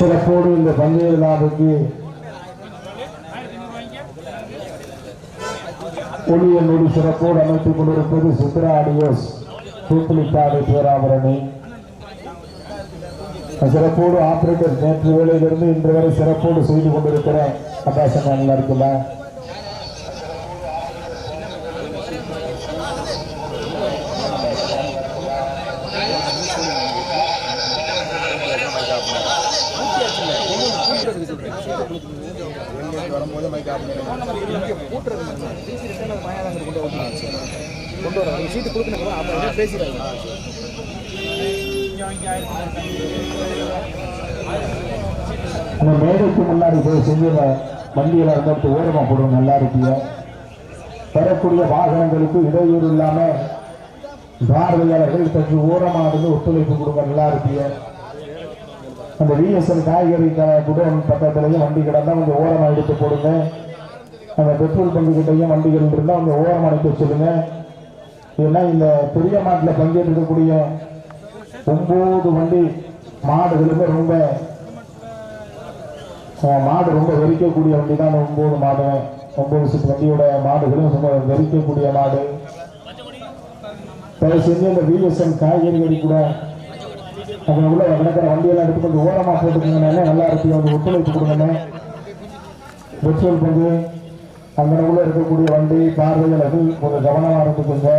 சிறப்போடு இந்த பந்தய விழாவுக்கு ஒளிய நொடி சிறப்போடு அமைத்துக் கொண்டிருப்பது சித்ரா ஆடியோஸ் தூத்துளிக்காடு பேராபரணி. சிறப்போடு ஆபரேட்டர் நேற்று வேளையிலிருந்து இன்று வரை சிறப்போடு செய்து கொண்டிருக்கிற அபாசம் நல்லா இருக்குல்ல. மேடைக்கு முன்னாடி போய் செய்யல வண்டியில இருந்துட்டு ஓரமா போடுவோம். நல்லா இருப்பீங்க. வரக்கூடிய வாகனங்களுக்கு இடையூறு இல்லாம பார்வையாளர்கள் சற்று ஓரமாக இருந்து ஒத்துழைப்பு கொடுங்க. நல்லா இருப்பீங்க. அந்த விஎஸ்எல் காய்கறி கூட பக்கத்துலயும் வண்டி கிடந்தா கொஞ்சம் ஓரமா எடுத்து போடுங்க. அந்த பெட்ரோல் பங்கு கிட்டையும் வண்டிகள் இருந்தா அவங்க ஓரமா அனுப்பி சொல்லுங்க. ஏன்னா இந்த பெரிய மாட்டில் பங்கேற்கக்கூடிய 9 வண்டி மாடுகளுமே மாடு ரொம்ப வெறிக்கக்கூடிய வண்டி தான். 9 மாடு 9 சீட் வண்டியோட மாடுகளும் ரொம்ப வெறிக்கக்கூடிய மாடு. தயவு செஞ்சு இந்த விஎஸ்எல் காய்கறி கூட அவங்க உள்ள நடக்கிற வண்டியெல்லாம் எடுத்து கொஞ்சம் ஓரமா போட்டுக்கீங்கன்னா நல்லா இருக்கு. அவங்க ஒத்துழைப்பு கொடுங்க. பெட்ரோல் பங்கு அங்கே உள்ள இருக்கக்கூடிய வண்டி பார்வையாளர்கள் கொஞ்சம் கவனமா இருந்துக்குங்க.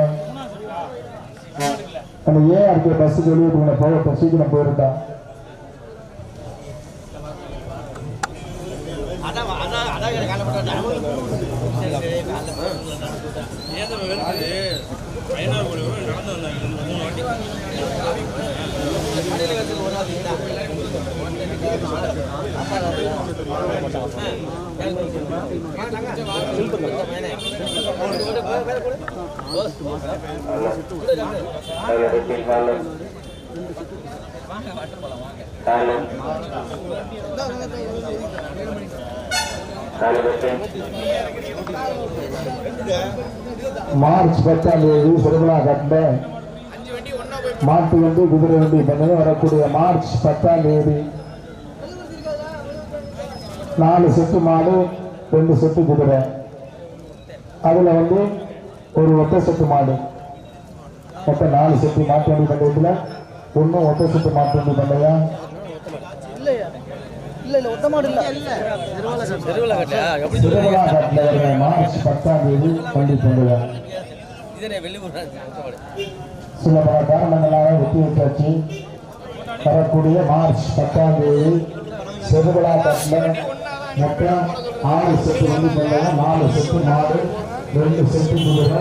அந்த ஏஆர்கே பஸ்ஸுக்கு வெளியே போக சீக்கிரம் போயிருந்தா மார்ச் 10ஆம் தேதி சிறுமலா கட்ட மாட்டு வண்டி குதிரை வண்டி பண்ணது வரக்கூடிய மார்ச் 10ஆம் தேதி 4 செட்டு மாடு 2 செட்டு குதிரை. அதுல ஒரு ஒற்றை செட்டு மாடு மொத்தம் 4 செட்டு மாட்டு வண்டி பந்தயத்துல ஒன்னும் ஒற்றை செட்டு மாட்டு வண்டி பந்தயா மார்ச் 10ஆம் தேதி வண்டி பந்தயம். சில பல காரணங்களாக வெற்றி விட்டாச்சு. வரக்கூடிய மார்ச் 10ஆம் தேதி செருவிழா கட்டில் மொத்தம் 4 செட்டு வண்டி பந்தயம், 4 செட்டு மாடு, 2 செட்டு குதிரை,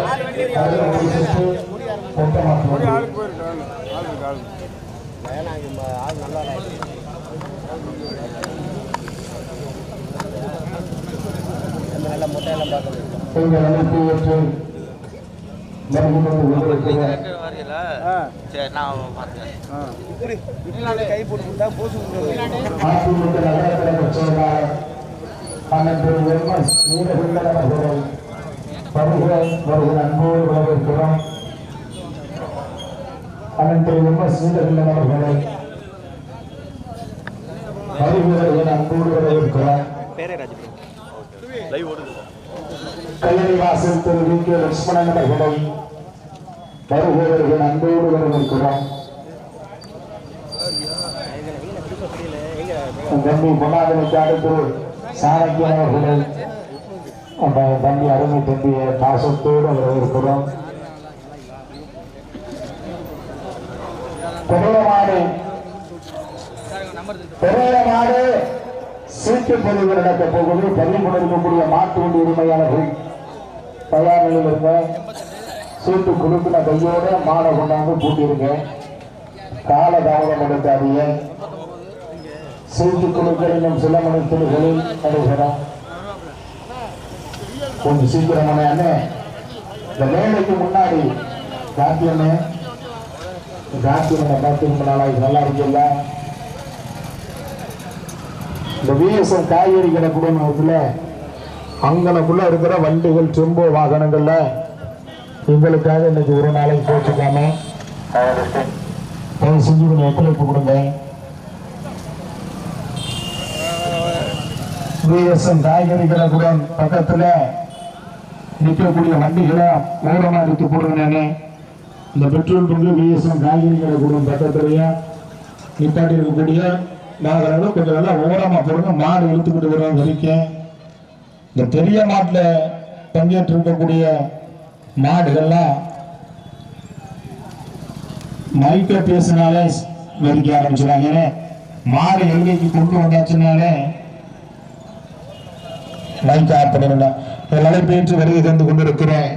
1 செட்டு ஒற்றை மாட்டு வண்டி. கல்லறிவாசல் திரு வி கே லட்சுமணன் அவர்களை வருபவர்கள் அன்போடு வரவேற்கிறோம். தம்பி பொன்னாதனுக்கு அடுத்து சாணக்கியன் அவர்களை அந்த தம்பி அருமை தம்பிய பாசத்தோடு வரவேற்கிறோம். பெரிய மாடு சீட்டு பதிவு நடக்க போகுது. பதிவு கொண்டிருக்கக்கூடிய மாட்டு வண்டி உரிமையாளர்கள் தயார் நிலையில் இருங்க. சீட்டு கொடுக்கிற கையோட மாடை கொண்டாந்து பூட்டிருங்க. கால தாமதம் எடுக்காதீங்க. சீட்டு கொடுக்க இன்னும் சில மணி துணிகளில் நடைபெறும். கொஞ்சம் சீக்கிரமான அண்ணே இந்த மேடைக்கு முன்னாடி காத்தியண்ணே பார்த்து நாளாக நல்லா இருக்குல்ல. இந்த விஎஸ்எல் காய்கறி கிடக்கூடிய அங்கனக்குள்ள இருக்கிற வண்டிகள் செம்போ வாகனங்கள்ல எங்களுக்காக இன்னைக்கு ஒரு நாளைக்கு போச்சுக்காம செஞ்சு கொஞ்சம் ஒத்துழைப்பு கொடுங்க. விஎஸ்எம் காய்கறி கடைக்குடன் பக்கத்தில் நிற்கக்கூடிய வண்டிகளை ஓரமாக நிறுத்தி போடுங்க. இந்த பெட்ரோல் பங்கு விஎஸ்எம் காய்கறி கடைக்குடன் பக்கத்துலேயே நிப்பாட்டி இருக்கக்கூடிய வாகனங்களும் கொஞ்சம் நல்லா ஓரமாக போடுங்க. மாடு இழுத்துக்கிட்டு வருவாங்க வரைக்கும். இந்த பெரிய மாட்டில் பங்கேற்று இருக்கக்கூடிய மாடுகள்லாம் மைக்க பேசினாலே வெடிக்க ஆரம்பிச்சுறாங்க. மாடு எல்கைக்கு கொண்டு வந்தாச்சுனாலே மைக்க ஆஃப் பண்ணிருங்க. அழைப்பேற்று வருகை தந்து கொண்டிருக்கிறேன்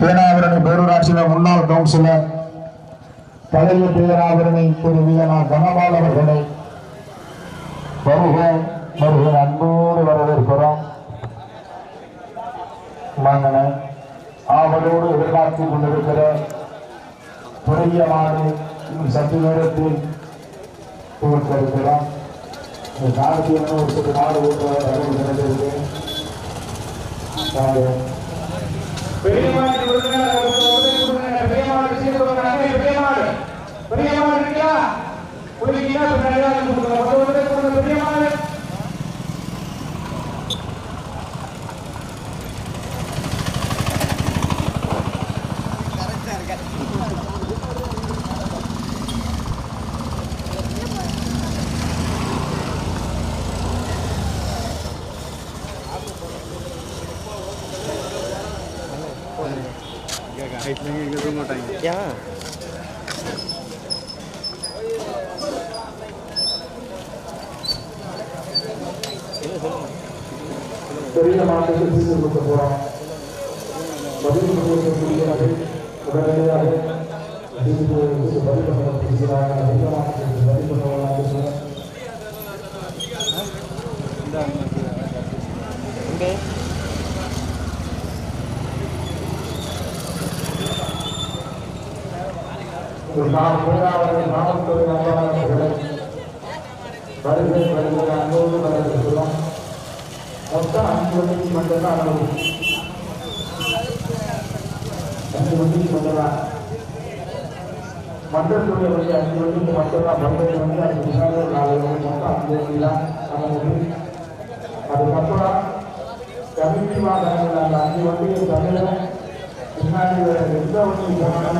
பேராவரணி பேரூராட்சியில் முன்னாள் கவுன்சிலர் பழைய பேராவரணி திரு வீரனா கனபால் அவர்களை வருக வருக அன்போடு வரவேற்கிறோம். வாங்கன ஆவலோடு எதிர்பார்த்துக் கொண்டிருக்கிற பெரிய மாடு சற்று நேரத்தில் இருக்கிறோம். காலத்தில் ஒரு சில மாடு ஓட்டுறது Ya. பெரிய மாநிலத்தில் சீட்டு கொடுக்க போறோம். பதிவு உடனடியாக மொத்தம் 5 வண்டிக்கு மட்டும்தான் அளவு. 5 வண்டிக்கு மட்டும்தான் மண்டலத்துடைய வண்டி 5 வண்டிக்கு மட்டும்தான். 15 வண்டி 5 நிமிஷம் 4 வண்டி மொத்தம் 5 வண்டி தான் அளவு. அதுக்கப்புறம் கமிட்டி வாகனங்கள் அந்த 5 வண்டியை தவிர பின்னாடி எந்த வண்டி போனாலும்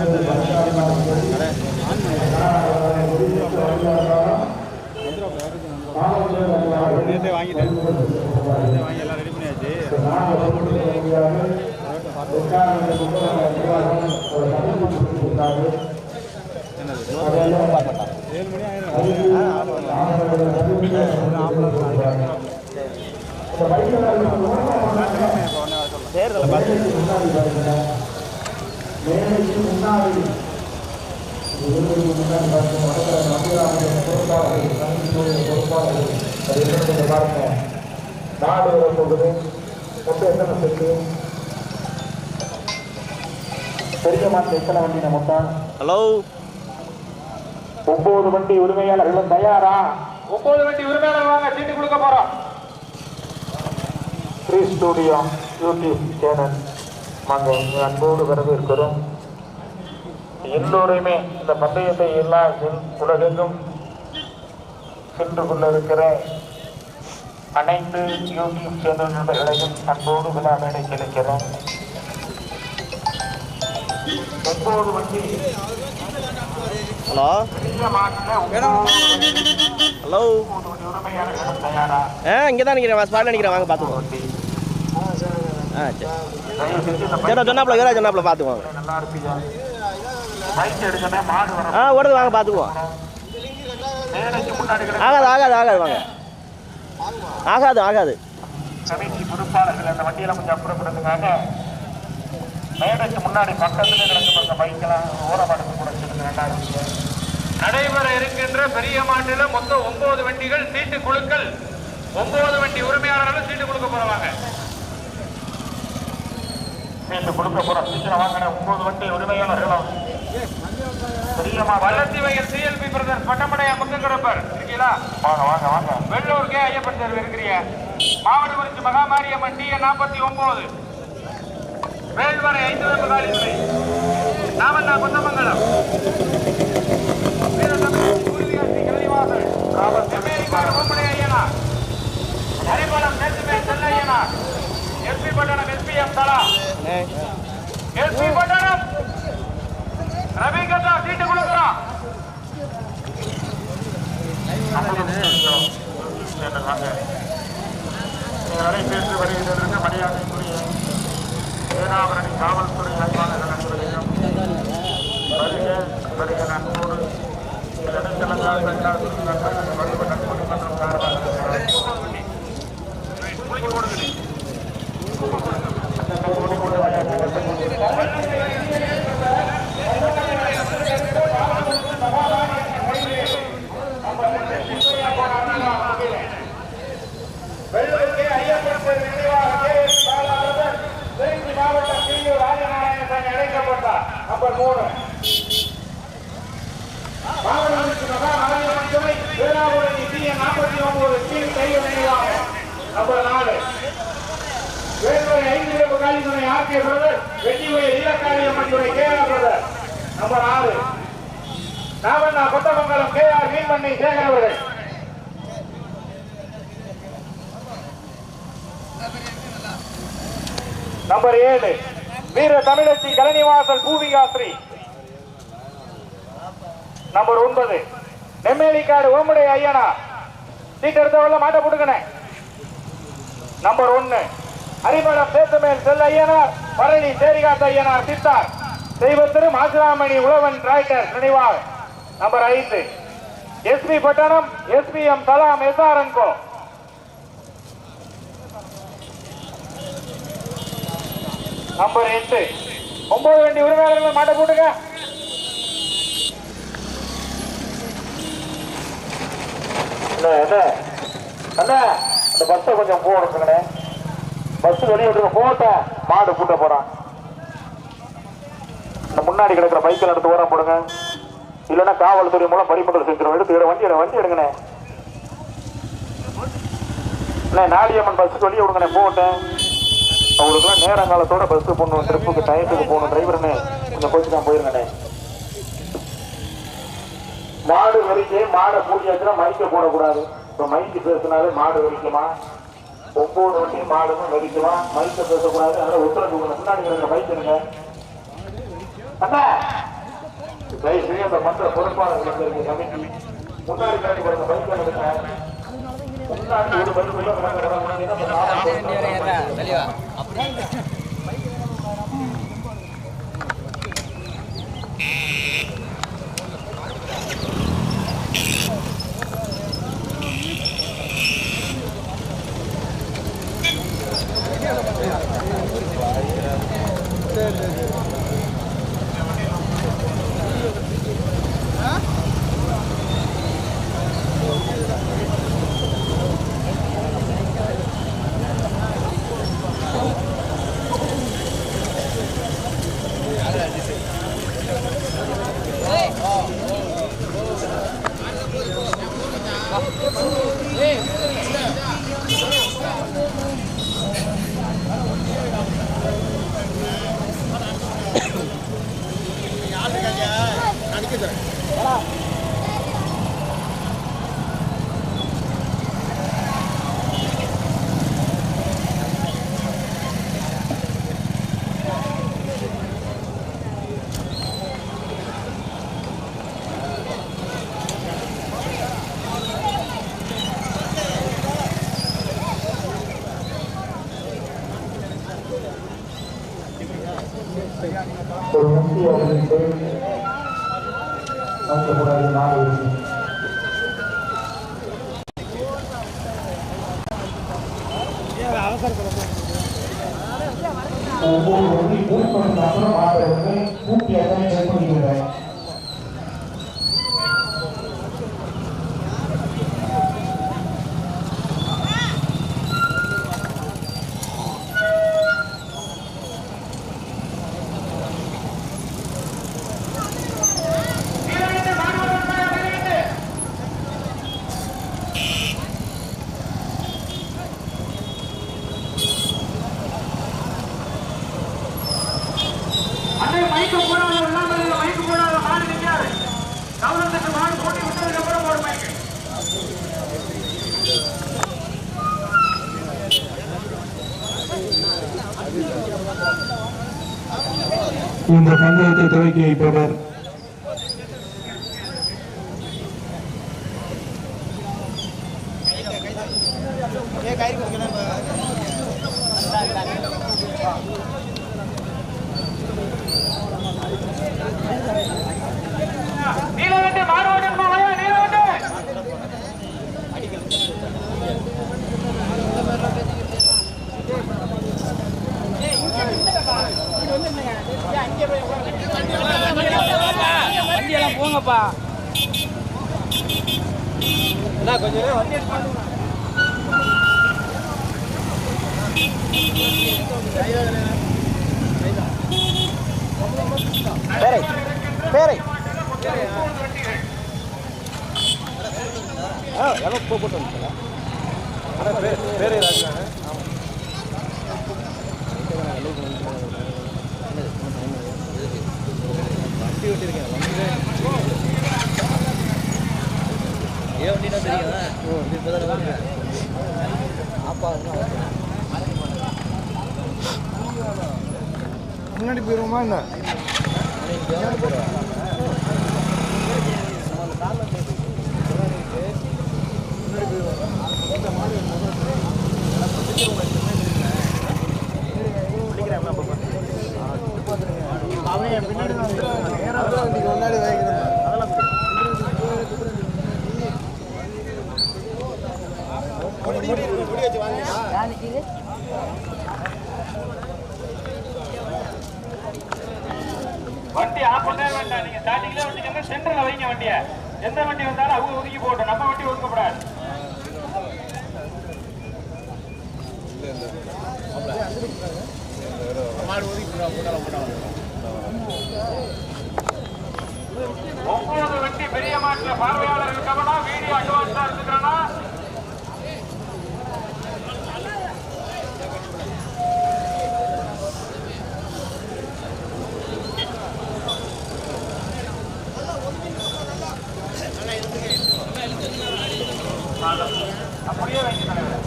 வாங்கிட்டேன் எல்லாம் ரெடி பண்ணியாச்சு. நாடு போகுது மொத்தம் எத்தனை செட்டு பெரிய மாட்டில் எத்தனை வண்டி மொத்தம்? ஹலோ 9 வண்டி உரிமையாளர்களும் தயாரா? 9 வண்டி உரிமையாளர் வாங்க, சீட்டு கொடுக்க போறோம். ஸ்ரீ ஸ்டூடியோ யூடியூப் சேனல் வாங்க அன்போடு வரவேற்கிறோம். எல்லோருமே இந்த பந்தயத்தை எல்லா உலகெங்கும் சென்று கொண்டிருக்கிற அனைத்து யூடியூப் சேனல் நண்பர்களையும் அன்போடு விழா மேடை கிடைக்கிறோம். 9 வண்டி ஹலோ ஹலோ இங்கே தான் நிற்கிறேன், ஸ்பாட்டில் நிற்கிறேன், வாங்க பார்த்துக்குவோம். சரி சொன்னாப்புல வேற சொன்னாப்புல பார்த்துக்குவாங்க. ஓடுது வாங்க பார்த்துக்குவோம். ஆகாது ஆகாது ஆகாது வாங்க, ஆகாது ஆகாது. கமிட்டி பொறுப்பாளர்கள் அந்த வண்டியெல்லாம் கொஞ்சம் அப்புறப்படுத்துக்காக மேடைக்கு முன்னாடி பக்கத்துல கிடக்க பைக்கெல்லாம் ஓரமாடுக்கு கூட ரெண்டாயிரம். நடைபெற இருக்கின்ற பெரிய மாட்டில மொத்தம் 9 வண்டிகள் சீட்டு குழுக்கள். 9 வண்டி உரிமையாளர்களும் சீட்டு கொடுக்க போறவாங்க. சீட்டு கொடுக்க போற சீக்கிரம் வாங்கின 9 வண்டி உரிமையாளர்களும் வல்லத்தி வயல் சிஎல்பி பிரதர் பட்டமடையா முத்தங்கரப்பர் இருக்கீங்களா? வாங்க வாங்க வாங்க. வெள்ளூர் கே ஐயப்பன் தேர்வு இருக்கிறீங்க. மாவட்டக்குறிச்சி மகாமாரியம்மன் டிஎன் 49 வேல்வரை 5 வெப்ப காலித்துறை நாமண்ணா கொத்தமங்கலம் வீரசமயம் அமெரிக்கா பொம்மனை ஐயனா எஸ்பி பட்டணம் ரவி கதா சீட்டு கொடுக்குறான். பேசி வருகிறதற்கு மரியாதைக்குரிய ஏனாவரணி காவல்துறை ஆய்வாளர்கள் அனைவரையும் வருக நண்போடு வெள்ளூருக்கு ஐயப்பன் நினைவாக திருச்சி மாவட்டம் கிளியூர் ராஜநாராயணன் அழைக்கப்பட்டார். நம்பர் 3 மாவட்டத்திற்கு மகா மாரியம்மன் துணை வீராபுரணி TN 49 கீழ் தெய்வ நினைவாக. நம்பர் 4 வேல்வரை 5 வேப்பு காளி துணை RK பிரதர் வெற்றிவேல் ஈழக்காளியம்மன் துணை KR பிரதர். நம்பர் 6 நாவண்ணா கொத்தமங்கலம் KR மீன்மண்ணை சேகர் அவர்கள். நம்பர் 7 வீர தமிழச்சி கலனிவாசல் பூவிகாஸ்ரீ. நம்பர் 9 நெம்மேலிக்காடு ஓமுடை ஐயனா சீட் எடுத்தவள்ள மாட்ட போட்டுக்கணே. நம்பர் 1 அரிமளம் சேத்துமேல் செல் ஐயனார் பழனி சேரிகாத்த ஐயனார் சித்தார் தெய்வத்திரு மாசிராமணி உழவன் டிராக்டர் நினைவாக. நம்பர் 5 எஸ்பி பட்டணம் SPM சலாம் SRNCO. நம்பர் 8 9 வண்டி உரிமையாளர்கள் மாட்ட போட்டுங்க. அந்த பஸ்ஸை கொஞ்சம் போடுறதுங்கண்ணே. பஸ் வெளியே விட்டு போட்ட மாடு கூட்ட போறான். இந்த முன்னாடி கிடக்கிற பைக்கில் எடுத்து ஓரம் போடுங்க. இல்லைன்னா காவல்துறை மூலம் பறிமுதல் செஞ்சிடும். எடுத்து வண்டி எடுங்கண்ணே. நாளியம்மன் பஸ்ஸுக்கு வெளியே விடுங்கண்ணே. போட்டேன் அவங்களுக்குலாம் நேரங்காலத்தோட பஸ் போகணும். ட்ரிப்புக்கு டயத்துக்கு போகணும். டிரைவருன்னு கொஞ்சம் கோச்சு தான் போயிருங்கண்ணே. மாடு வரிக்கை மாடை பூஜைச்சுன்னா மைக்க போடக்கூடாது. இப்போ மைக்கு பேசினாலே மாடு வரிக்குமா? 9 வண்டி மாடுமே வரிக்குமா? மைக்க பேசக்கூடாது. அதனால உத்தரவு முன்னாடி இருக்கிற மைக் இருங்க. அண்ணா தயவுசெய்து அந்த மற்ற பொறுப்பாளர்களுக்கு இருக்கு கமிட்டி முன்னாடி காட்டி கொடுத்த பைக் எடுங்க. முன்னாடி ஒரு பைக் ஒரு முக்கிய அறிவிப்பு வைக்கப்படாத நாள் கூட்டி எத்தனை ஏற்படுகிறது. மைக்கு போடாத இந்த பந்தயத்தை துவக்கி வைப்பவர் வண்டியெல்லாம் போங்கப்பா. கொஞ்சம் வண்டி பேரை பேரை எவ்வளோ போட்டு வந்துச்சுங்களா? பேரை ராஜாங்க. வண்டி ஓட்டிருக்கேன். ஏன் வண்டினா தெரியுங்களா? இப்போ தான் வாங்குறேன். அப்பா முன்னாடி போயிருவோமா என்ன? வண்டி ஆஃப் பண்ணவே வேண்டாம். நீங்க ஸ்டார்டிங்ல வந்தீங்கன்னா சென்டர்ல வைங்க வண்டியை. எந்த வண்டி வந்தாலும் அவங்க ஒதுக்கி போட்டோம். நம்ம வண்டி ஒதுக்கப்படாது. ஒவ்வொரு வண்டி பெரிய மாட்டுல பார்வையாளர்கள் கவனம். வீடியோ அட்வான்ஸா இருக்குறனா அப்படியே வைங்க தலைவர்.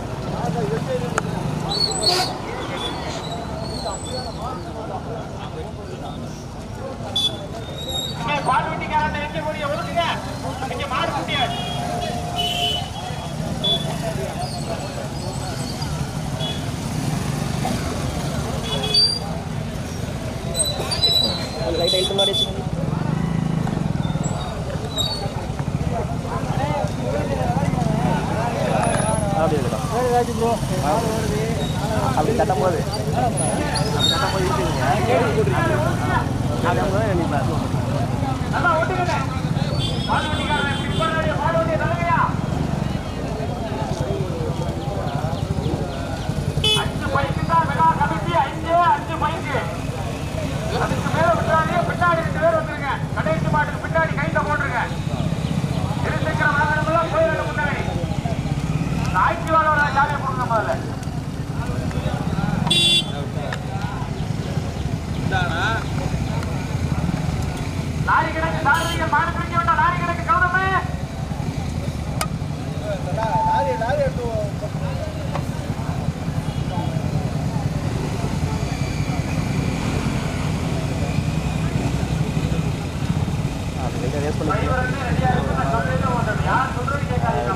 பால் வண்டிக்காரன் எங்க போய் ஒதுக்குங்க. இங்க மாடு முடியாது. லைட் ஐட்டு மாதிரி வச்சுக்கோங்க. அப்படி தட்டும் போது கடைசி மாட்டுக்கு பின்னாடி கைத்த போட்டுருங்க. இருசக்கர வாகனமெல்லாம் போயிருக்கு முன்னாடி. ஆய்ச்சிவாளோட ஜாலியை கொடுங்க முதல்ல. லாரி கிடக்கு சாரதிகள் மாடு பிடிக்க வேண்டாம். லாரி கிடக்கு கௌதமே. யார் சொல்றது கேட்காதீங்க.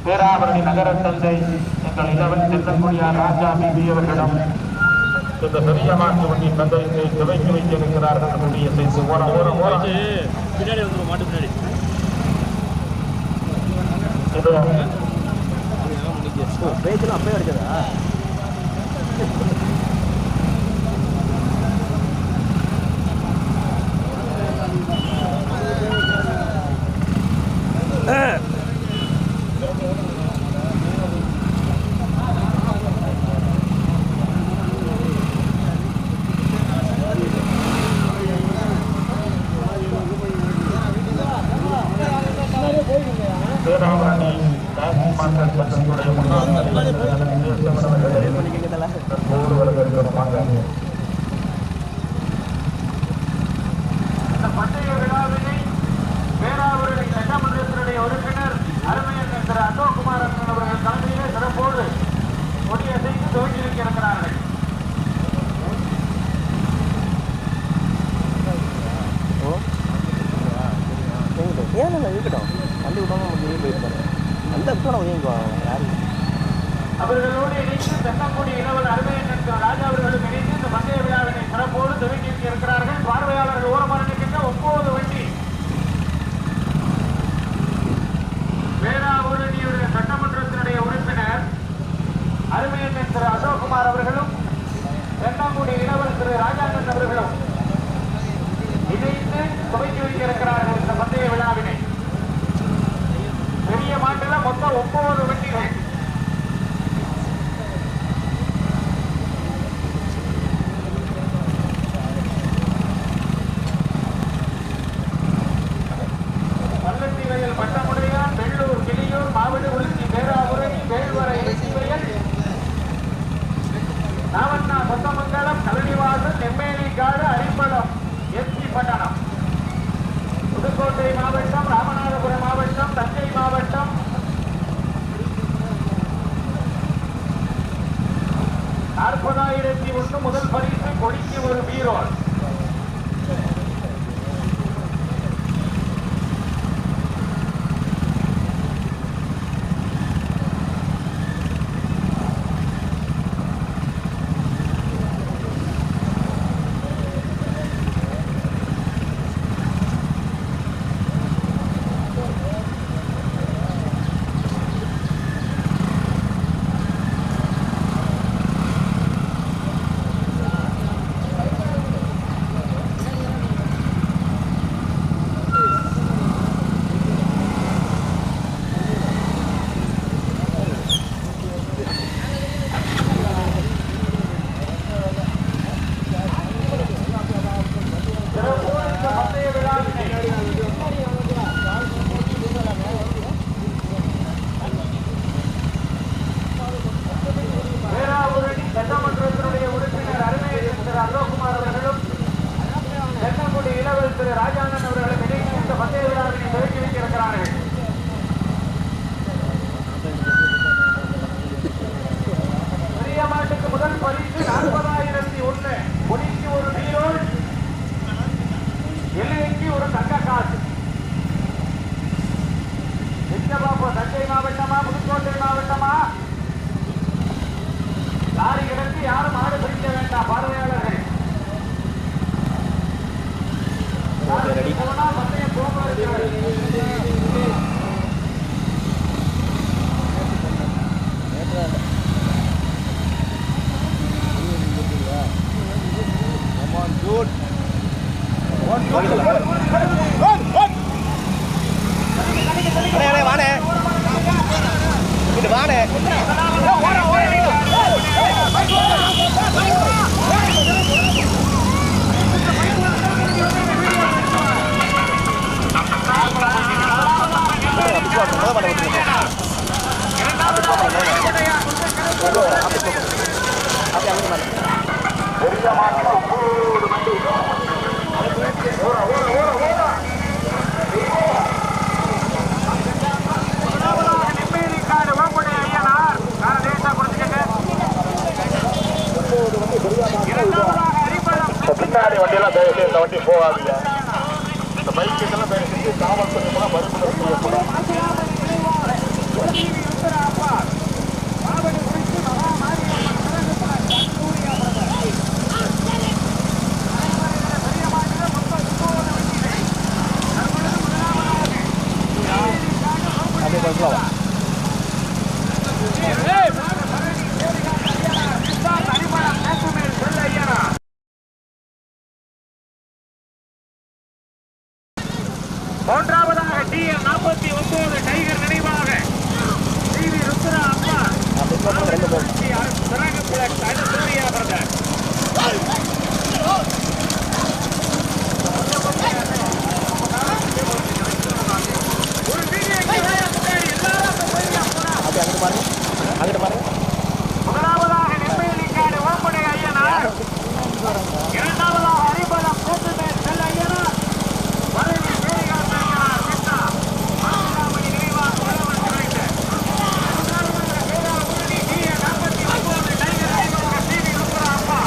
பேராவரணி நகர தந்தை எங்கள் இளவன் செல்லக்குடியார் ராஜா பிபி அவர்களிடம் இந்த பெரிய மாட்டு வண்டியின் பந்தயத்தை துவக்கி வைத்திருக்கிறார்கள். நம்முடைய சேர்த்து ஓரம் பின்னாடி வந்து மாட்டு பின்னாடி பேச்சுலாம் அப்பயே அடிச்சதா? அவர்களோடு இணைந்து தென்னங்குடி இளவல் அருமையன் ராஜா அவர்களும் இணைந்து இந்த பந்தய விழாவினை சிறப்போடு துவக்கி இருக்கிறார்கள். பார்வையாளர்கள் ஓரமாக நிற்கின்ற 9 வண்டி பேராவூரணியுடைய சட்டமன்றத்தினுடைய உறுப்பினர் அருமையன் திரு அசோக்குமார் அவர்களும் தென்னங்குடி இளவல் திரு ராஜாங்கன் அவர்களும் இணைந்து துவக்கி வைத்திருக்கிறார்கள் இந்த பந்தய விழாவினை. பெரிய மாட்டில் மொத்தம் 9 வண்டிகள். பள்ளத்திவயல் பட்டமுடையான், வெள்ளூர், கிளியூர், மாவட்ட உருச்சி, பேராவூரணி, வேல்வரை, இறைச்சிவயல், நாவண்ணா, சொத்தமங்கலம், கலனிவாசல், நெம்மேலிக்காடு, அரிப்பளம், எஸ்பி பட்டணம், புதுக்கோட்டை மாவட்டம், ராமநாதபுரம் மாவட்டம், தஞ்சை மாவட்டம், 40,001 முதல் பரிசு கொடிக்கு ஒரு பீரோல். சட்டமன்றத்தினுடைய உறுப்பினர் அருமையன் திரு அசோக்குமார் அவர்களும் தென்னங்குடி இளவல் திரு ராஜாங்கன் அவர்களும் இணைந்து இந்த பந்தய விழாவினை துவக்கி வைத்திருக்கிறார்கள். பெரிய மாட்டுக்கு முதல் பரிசு 40,001, கொடிக்கு ஒரு பீரோல், எல்லைக்கு ஒரு தங்க காசு. தஞ்சை மாவட்டமா புதுக்கோட்டை மாவட்டமா? லாரி கிடந்து யாரும் ஆடு பிடிக்க வேண்டாம். பார்வையாளர்கள் போனா பந்தயம் போக்குவரத்து வானே இது வானே நெம்மேலிக்காடு ஓப்பனை ஐயனார் தயவுக்கு இந்த வண்டி போகாதீங்க. இந்த பைக்குக்கெல்லாம் தயவு செஞ்சு காவல்துறை மூலம் மறுபடியும் செய்யக்கூடாது. மூன்றாவதாக DL 49 டைகர் நினைவாக டிவி ருத்ரா அப்பா சிறகு பிளக்ஸ் அனுசூரியா பிரதர். ஒரு வீடியோ முதலாவதாக நெம்பேலிக்காடு ஓப்பனை ஐயனார், இரண்டாவதாக ஹரிபலம் கூட்டுமேல் செல் ஐயனார், வரைவில் சேரிகாந்த ஐயனார் கிருஷ்ணா மாசிலாமணி நினைவாக உழவன் குறைந்த மூன்றாவதாக வேளாண் உறுதி DL 49 டைகர் நினைவாக டிவி ருத்ரா அப்பா.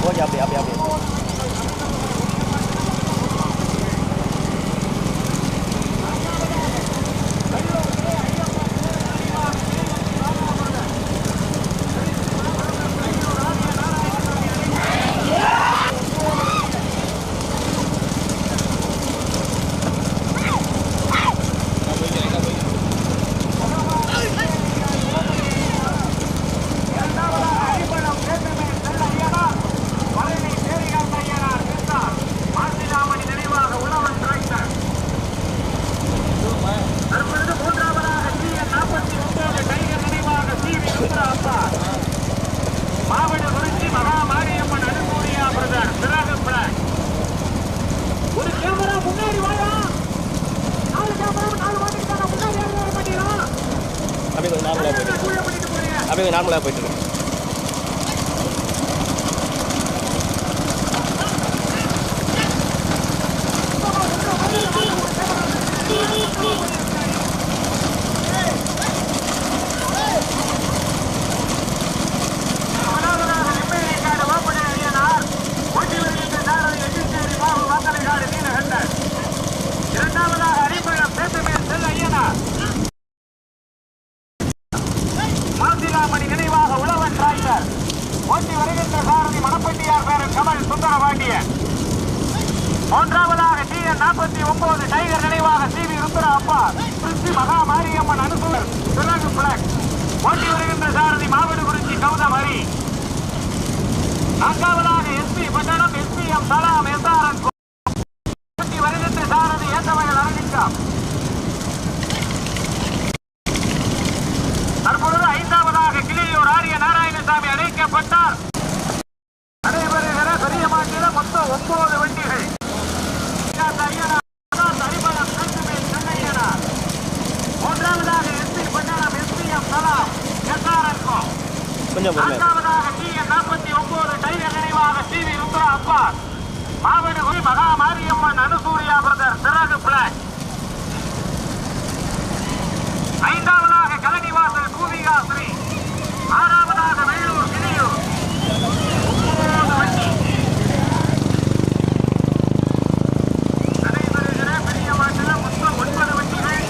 ஓகே அப்படி அப்படி அப்படி அப்படியே நார்மலாக போயிட்டு இருக்கு. இரண்டாவதாக அரிபழம் பேசுமேல் செல் ஐயனார், மாசிலாமணி நினைவாக உழவன் டிராக்டர் ஓட்டி வருகின்ற சாரதி மணப்பட்டியார் பேரன் கமல் சுந்தரபாண்டியன். மூன்றாவதாக DL 49 டைகர் நினைவாக டிவி ருத்ரா அப்பா திருச்சி மகா மாரியம்மன் அனுசூர் சிறகு பிளக் ஓட்டி வருகின்ற சாரதி மாவடுகுறிச்சி கௌதம் ஹரி. நான்காவதாக SP பட்டணம் SPM சலாம் SRN ஓட்டி வருகின்ற சாரதி ஏத்தவயல் அரணிக்கம். தற்பொழுது ஐந்தாவதாக கிளியூர் ஆரிய நாராயணசாமி அழைக்கப்பட்டார். நடைபெறுகிற பெரிய மாநில மொத்தம் 9 வண்டிகள். மூன்றாவதாக SP பட்டணம் SPM சலாம் SRN கொஞ்சம் நான்காவதாக DL 49 டைகர் நினைவாக டிவி ருத்ரா அப்பா மாவடுகுடி மகா மாரியம்மன் அனுசூரியா பிரதர் சிறகு பிளாக். ஐந்தாவதாக கலனிவாசல் பூவிகா ஸ்ரீ. ஆறாவதாக வெள்ளூர் கிளியூர். 9 வண்டி. நடைபெறுகிற பெரிய மாட்டில் மொத்தம் 9 வண்டிகள்.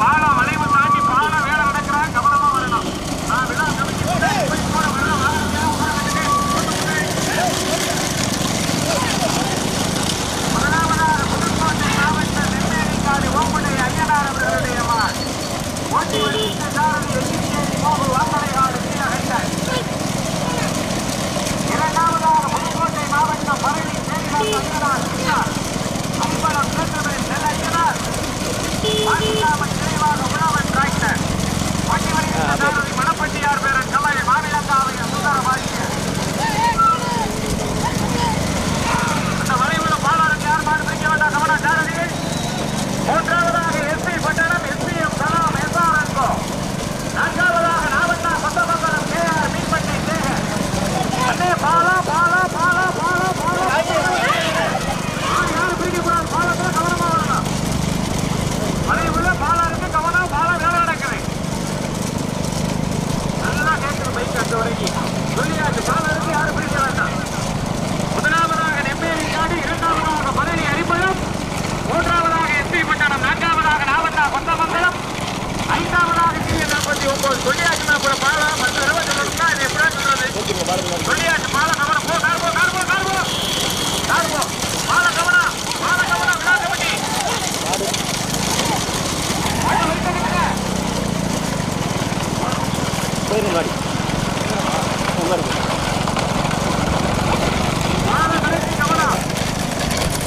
பாலம் வளைவு தாண்டி பாலம் வேலை நடக்கிறாங்க, கவனமா வரணும். நான் விழா கமிட்டி போய் வரலாம். முதலாவதாக புதுக்கோட்டை மாவட்ட நெம்மேலிக்காடு ஓப்பனை ஐயனார் அவர்களுடைய மான் ஓட்டி வருகின்ற சாரதி எண்ணிக்கை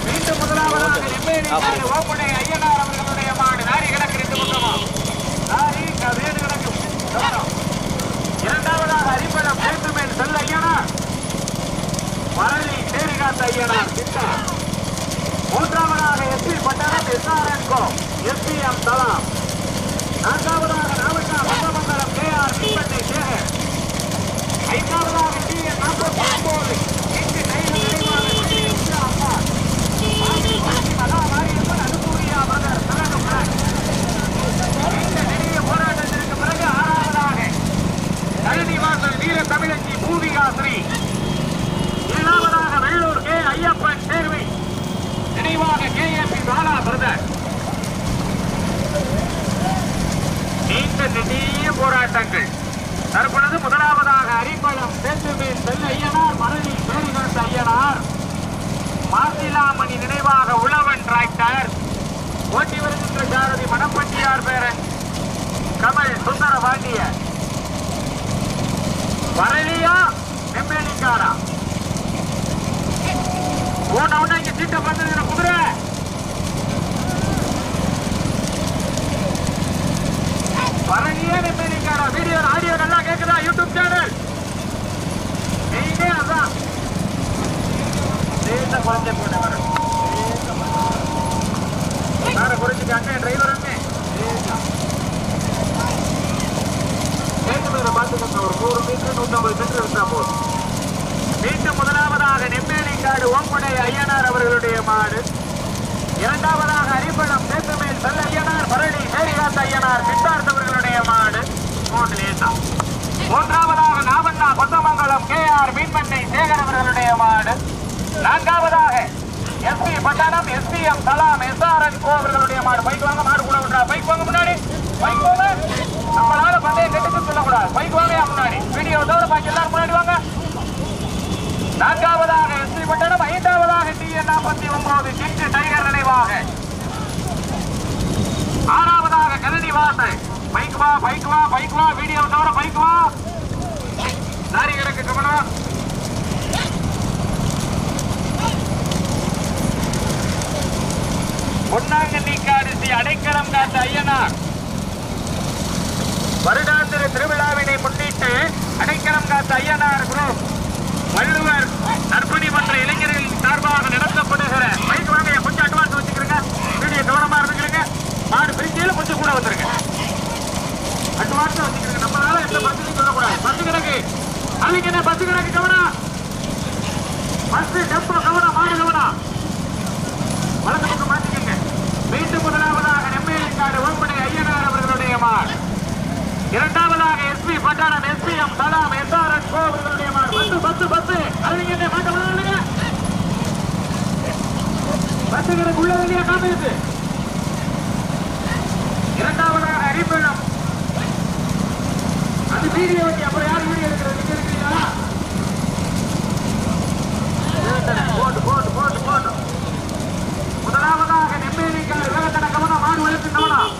மீண்டும் முதலாவதாக நெம்மேலி ஓப்பனை ஐயனார் அவர்களுடைய மாடு நாரி கணக்கு 2 பக்கமா நாரி வேடு கணக்கு கவனம். இரண்டாவதாக அரிப்படம் பேசுமேல் செல்ல ஐயனார் மரளி தேரிகாத்த ஐயனார் கிட்டா. மூன்றாவதாக எஸ்பி பட்டணம் எஸ்ஆர்என்கோ எஸ்பிஎம் தலாம். நான்காவதாக நாமக்கா மங்கமங்கலம் கேஆர் பின்பற்றி சேகர். ஐந்தாவதாக டிஎன் 49 இங்கு கையில் நிறைவாக அம்மா மகாமாரியம்மன் அனுகூலியா மகர் சரணம். இந்த நெடிய போராட்டத்திற்கு பிறகு ஆறாவதாக கழனிவாசல் வீர தமிழச்சி பூவிகாஸ்ரீ. ஏழாவதாக வெள்ளூர் கே ஐயப்பன் சேர்வை நினைவாக கேஏபி பாலா பிரதர். நீண்ட நெடிய போராட்டங்கள். தற்பொழுது முதலாவதாக அரிப்பழம் சேத்துமேல் செல்ல ஐயனார் மரளி பேரிகாத்த ஐயனார் மாசிலாமணி நினைவாக உழவன் டிராக்டர். ஓட்டி வருகின்ற சாரதி மணப்பட்டியார் பேரன் கமல் சுந்தர பாண்டிய. வரலியா நெம்மேலிக்காரா போன இங்க சீட்டை பார்த்தது குதிரை. வரலியா நெம்மேலிக்காரா. வீடியோ ஆடியோ நல்லா கேக்குதா? யூடியூப் சேனல் நீங்க அதான் குறைஞ்ச போட்டு வரும். குறைச்சிக்காங்க டிரைவர் பார்த்துக்கோங்க. ஒரு 100 மீட்டர் 150 மீட்டர் இருந்தா போதும். மீண்டும் முதலாவதாக நெம்மேலிக்காடு ஓம்படை ஐயனார் அவர்களுடைய மாடு. இரண்டாவதாக அரிப்படம் சேத்துமேல் செல்ல ஐயனார் பரளி சேரிகாத்த ஐயனார் சித்தார்த்த அவர்களுடைய மாடு. மூன்றாவதாக நாமண்ணா கொத்தமங்கலம் கேஆர் மீன்பண்ணை சேகர் அவர்களுடைய மாடு. நான்காவதாக எஸ்பி பட்டணம் எஸ்பிஎம் தலாம் எஸ்ஆர்என்கோ அவர்களுடைய மாடு. பைக் வாங்க, மாடு கூட விடுறா. பைக் வாங்க, முன்னாடி பைக் வாங்க. நம்மளால பந்தயம் கெட்டுக்கு சொல்லக்கூடாது. பைக் வாங்க முன்னாடி. வீடியோ தவிர பாக்கி எல்லாரும் முன்னாடி வாங்க. நான்காவதாக எஸ்பி பட்டணம். ஐந்தாவதாக டிஎன் 49 கிங்கு டைகர் நினைவாக. ஆறாவதாக கலனி வாசல். பைக் வா, பைக் வா, பைக் வா. வீடியோ தவிர பைக் வா. லாரி கிடக்கு கவனம். பொன்னாங்கண்ணிக்காடு ஸ்ரீ அடைக்கலம் காத்த ஐயனார் வருடாந்திர திருவிழாவினை முன்னிட்டு அடைக்கலம் காத்த ஐயனார் குரூப் வள்ளுவர் நற்பணி மன்ற இளைஞர்களின் சார்பாக நடத்தப்படுகிற பைக் வாங்க. கொஞ்சம் அட்வான்ஸ் வச்சுக்கிறேங்க. வீடியோ கவனமா இருந்துக்கிறேங்க. மாடு பிரிச்சியில கொஞ்சம் கூட வந்துருங்க. அட்வான்ஸ் வச்சுக்கிறேங்க. நம்மளால எந்த பஸ்ஸையும் சொல்லக்கூடாது. பஸ் கிடக்கு அவங்க என்ன பஸ் கிடக்கு கவனம். பஸ் டெம்போ கவனம், மாடு கவனம். வலது பக்கம் மாற்றிக்கங்க. மீண்டும் முதலாவதாக நெம்மேலிக்காடு ஓம்படை ஐயனார் அவர்களுடைய மாடு. இரண்டாவதாக எஸ்பி பட்டணம் எஸ்பிஎம் தலாம் எஸ்ஆர்என்கோ அவர்களுடைய மாடு. பத்து அவங்க என்ன மாட்ட விடுங்க. பஸ்ஸுகளுக்கு உள்ள வெளியே காமிச்சு. இரண்டாவதாக அரிப்பழம். அது வீடியோ வண்டி. அப்புறம் யார் வீடியோ எடுக்கிறது? நீங்க இருக்கிறீங்களா? போட்டு முதலாவதாக நெம்மேலிக்காடு வேகத்தன கவனம், மாடு வளர்த்து கவனம்.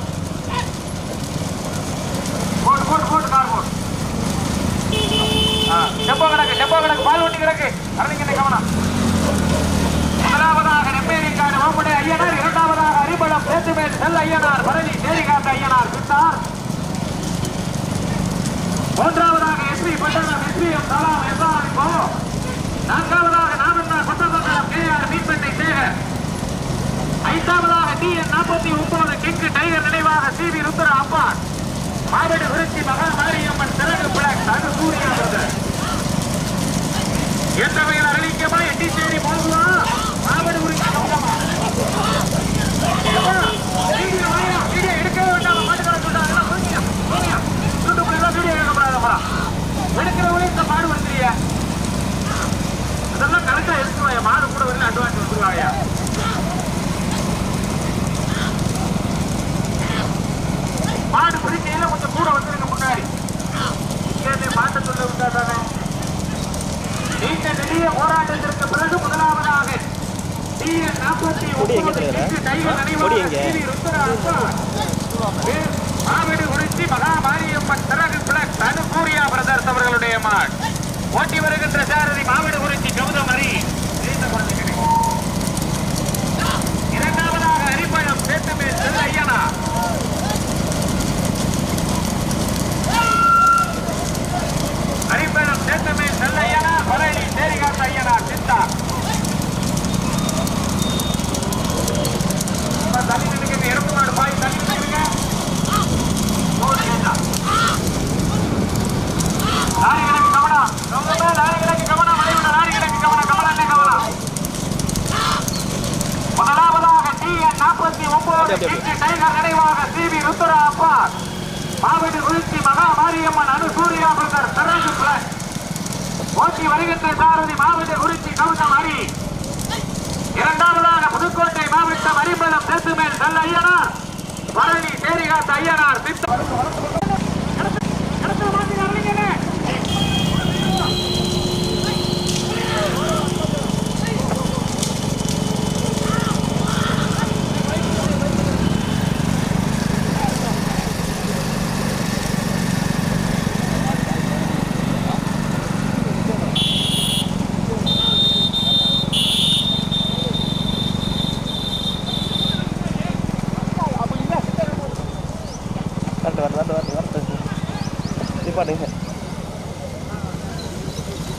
போட்டு கார் போட்டு. டெப்போ கிடக்கு பால் ஒட்டி கிடக்கு. அரணிங்க கவனம். முதலாவதாக நெம்மேலிக்காடு ஓம்படை ஐயனார். இரண்டாவதாக அரிப்பழம் சேத்துமேல் செல்ல ஐயனார் பரளி சேரிகாத்த ஐயனார் சித்தார். மூன்றாவதாக எஸ்பி பட்டணம் எஸ்பிஎம் தலாம் எஸ்ஆர்என்கோ. நான்காவதாக நாமண்ணா கொத்தமங்கலம் கேஆர் மீன்பண்ணை சேகர். ஐந்தாவதாக டிஎன் 49 கிங்கு டைகர் நினைவாக சிவி ருத்ர அப்பான். மாவடி விருச்சி மகாமாரியம்மன் சிறகு பிளாக் அது சூர்யா பிரதர். எந்த வகையில் அறிவிக்கமா எட்டிச்சேரி போகுவா மாவடி விருச்சி வீடியோ எடுக்கவே வேண்டாம். மாட்டுக்கார சொல்றாங்க யூடியூப்ல வீடியோ எடுக்கப்படாதப்பா. எடுக்கிறவங்களே இந்த மாடு வந்துருயா. அதெல்லாம் கரெக்டா எடுத்துருவாயா. மாடு கூட வந்து அட்வான்ஸ் வந்துருவாயா. மாடு பிரிக்கையில கொஞ்சம் கூட வந்துருங்க முன்னாடி. இங்கே மாட்ட சொல்ல விட்டா தானே. நீண்ட நெடிய போராட்டத்திற்கு பிறகு முதலாவதாக டிஎன் 49 டைகர் நினைவாக மாவடி உரிச்சி மகாமாரியம்மன் சிறகு பிளக் அனுகூரியா பிரதர்ஸ் அவர்களுடைய மாடு. ஓட்டி வருகின்ற சாரதி மாவட்ட குறிச்சி கௌதமரி. இரண்டாவதாக அரிப்பழம் சேத்துமேல் செல்ல ஐயனா. அரிப்பழம் சேத்துமேல் செல்ல ஐயனா, பரளி சேரிகாத்த ஐயனா சித்தா. தள்ளி நிற்கிறது எறும்பு மாடு பாய் தள்ளி நிற்கிறீங்க. லாரிகளுக்கு கவனம், லாரிகளுக்கு கவனம், வளைவுள்ள லாரிகளுக்கு கவனம், கவனம் என்ன கவனம். முதலாவதாக TN 49 டைகர் நினைவாக சிவி ருத்ரா அப்பா மாவட்ட குறிச்சி மகா மாரியம்மன் அனு சூர்யா பிரதர் சிறகு பிளஸ் ஓட்டி வருகின்ற சாரதி மாவட்ட குறிச்சி கௌதம் ஹரி. இரண்டாவதாக புதுக்கோட்டை மாவட்டம் அரிம்பலம் சேத்துமேல் செல்ல ஐயனார், பழனி சேரிகாத்த ஐயனார் சித்தம்.